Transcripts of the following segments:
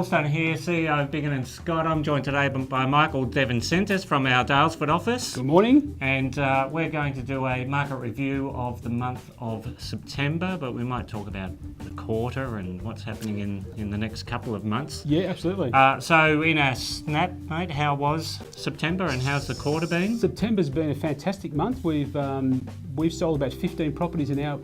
Millstone here, CEO of Biggin & Scott. I'm joined today by Michael Devon-Centers from our Daylesford office. Good morning. And we're going to do a market review of the month of September, but we might talk about the quarter and what's happening in the next couple of months. Yeah, absolutely. So in a snap, mate, how was September and how's the quarter been? September's been a fantastic month. We've sold about 15 properties in our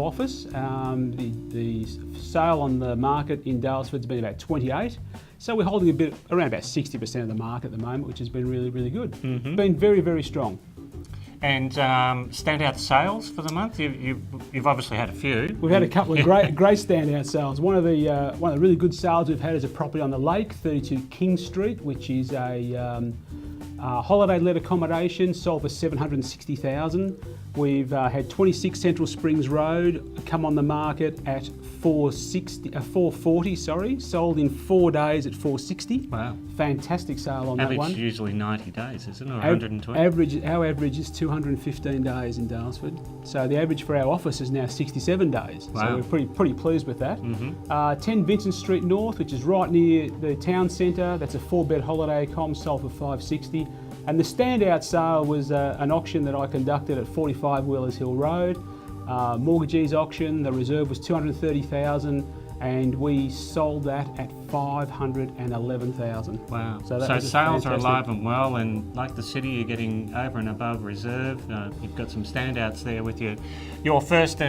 office. The sale on the market in Daylesford's been about 28. So we're holding around about 60% of the market at the moment, which has been really, really good. Mm-hmm. Been very, very strong. And standout sales for the month? You've obviously had a few. We've had a couple of great standout sales. One of the really good sales we've had is a property on the lake, 32 King Street, which is a holiday-let accommodation, sold for $760,000. We've had 26 Central Springs Road come on the market at $440, sold in 4 days at $460. Wow. Fantastic sale on that one. Average usually 90 days, isn't it, or 120? Our average is 215 days in Daylesford. So the average for our office is now 67 days. Wow. So we're pretty pleased with that. Mm-hmm. 10 Vincent Street North, which is right near the town centre. That's a 4-bed holiday comm, sold for $560. And the standout sale was an auction that I conducted at 45 Wheelers Hill Road. Mortgagees auction, the reserve was $230,000 and we sold that at $511,000. Wow. So sales are alive and well, and like the city, you're getting over and above reserve. You've got some standouts there with your first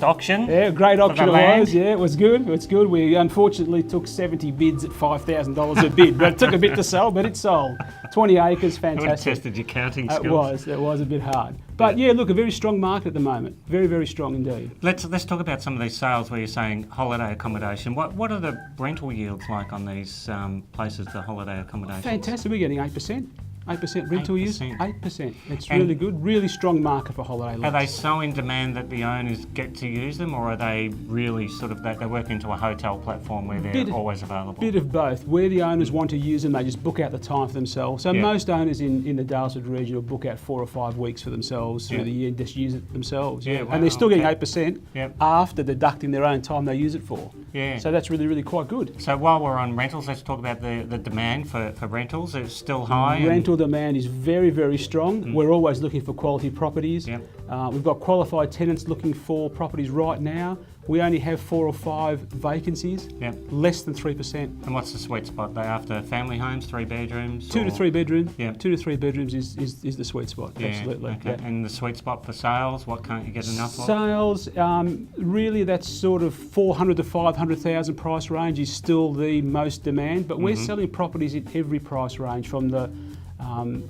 auction. Yeah, great auction it was. Yeah, it was good. It's good. We unfortunately took 70 bids at $5,000 a bid, but it took a bit to sell, but it sold. 20 acres, fantastic. It would have tested your counting skills. It was a bit hard. But yeah, look, a very strong market at the moment. Very, very strong indeed. Let's talk about some of these sales where you're saying holiday accommodation. What are the rental yields like on these places, the holiday accommodation? Fantastic. We're getting 8%. 8% rental yield. 8%. It's really good. Really strong market for holiday lets. Are they so in demand that the owners get to use them, or are they really sort of they work into a hotel platform where they're always available? Bit of both. Where the owners want to use them, they just book out the time for themselves. So most owners in the Daylesford region will book out 4 or 5 weeks for themselves through the year and just use it themselves. Yeah, wow, and they're still getting 8% after deducting their own time they use it for. Yeah. So that's really, really quite good. So while we're on rentals, let's talk about the demand for rentals. It's still high. Rental demand is very, very strong. We're always looking for quality properties. Yep. We've got qualified tenants looking for properties right now. We only have 4 or 5 vacancies, less than 3%. And what's the sweet spot? They after family homes, 3 bedrooms? 2 to 3 bedrooms. Yeah. 2 to 3 bedrooms is the sweet spot, absolutely. Okay. Yeah. And the sweet spot for sales, what can't you get enough of? Sales, really that's sort of 400 to 500,000 price range is still the most demand, but we're selling properties in every price range from the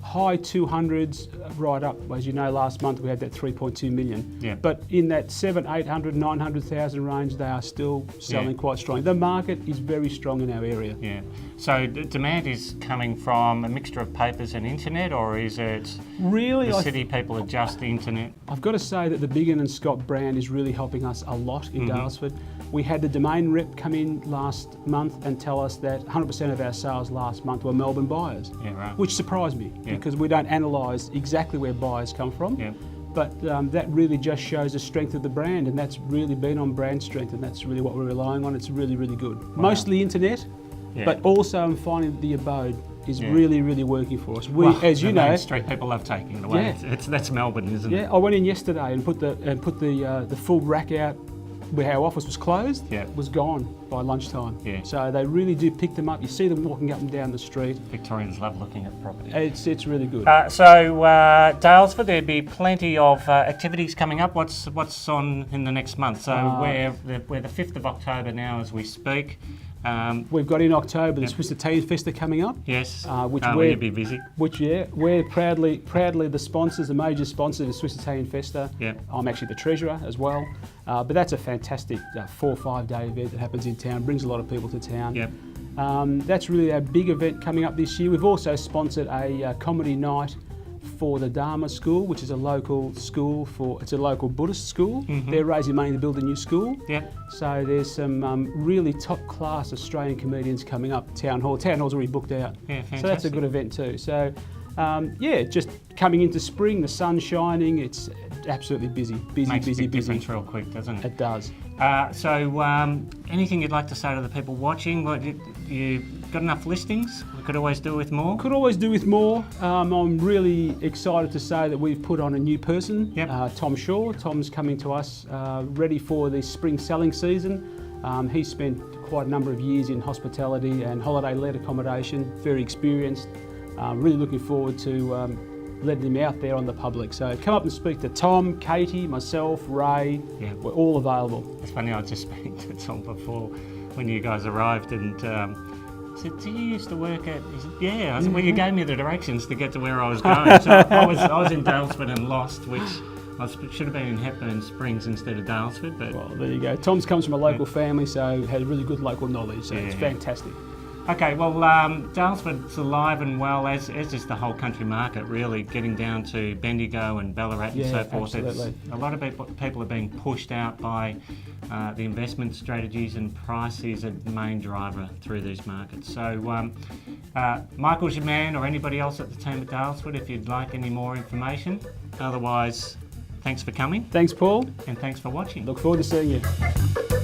high 200s right up. As you know, last month we had that 3.2 million. Yeah. But in that 700, 800, 900,000 range, they are still selling quite strong. The market is very strong in our area. Yeah. So the demand is coming from a mixture of papers and internet, or is it really the city people are just the internet? I've got to say that the Biggin & Scott brand is really helping us a lot in Daylesford. We had the domain rep come in last month and tell us that 100% of our sales last month were Melbourne buyers, which surprised me because we don't analyse exactly where buyers come from. Yeah. But that really just shows the strength of the brand, and that's really been on brand strength, and that's really what we're relying on. It's really, really good. Wow. Mostly internet, but also I'm finding that the abode is really, really working for us. As you know, street people love taking it away. Yeah. That's Melbourne, isn't it? Yeah, I went in yesterday and put the full rack out where our office was closed, was gone by lunchtime. Yeah. So they really do pick them up. You see them walking up and down the street. Victorians love looking at property. It's really good. Daylesford, there'd be plenty of activities coming up. What's on in the next month? So we're the 5th of October now as we speak. We've got in October the Swiss Italian Festa coming up. Yes, which we'll be busy. We're proudly the sponsors, the major sponsors of the Swiss Italian Festa. Yep. I'm actually the treasurer as well. But that's a fantastic 4 or 5 day event that happens in town, brings a lot of people to town. Yep. That's really our big event coming up this year. We've also sponsored a comedy night for the Dharma School, which is a local school it's a local Buddhist school. They're raising money to build a new school. Yep. So there's some really top class Australian comedians coming up. Town Hall's already booked out. Yeah, fantastic. So that's a good event too. So yeah, just coming into spring, the sun's shining, it's absolutely busy. Makes a big difference real quick, doesn't it? It does. So, anything you'd like to say to the people watching? What, you got enough listings? We could always do with more. Could always do with more. I'm really excited to say that we've put on a new person, Tom Shaw. Tom's coming to us ready for the spring selling season. He's spent quite a number of years in hospitality and holiday-led accommodation, very experienced. Really looking forward to letting him out there on the public. So come up and speak to Tom, Katie, myself, Ray. Yeah. We're all available. It's funny, I was just speaking to Tom before when you guys arrived, and I said, do you used to work at... He said, yeah. I said, well, you gave me the directions to get to where I was going. So I was in Daylesford and lost, which I should have been in Hepburn Springs instead of Daylesford. But well, there you go. Tom's comes from a local family, so has really good local knowledge. So it's fantastic. Okay, well, Daylesford's alive and well, as is the whole country market, really, getting down to Bendigo and Ballarat and so forth. Absolutely. A lot of people are being pushed out by the investment strategies, and price is a main driver through these markets. So, Michael's your man, or anybody else at the team at Daylesford, if you'd like any more information. Otherwise, thanks for coming. Thanks, Paul. And thanks for watching. Look forward to seeing you.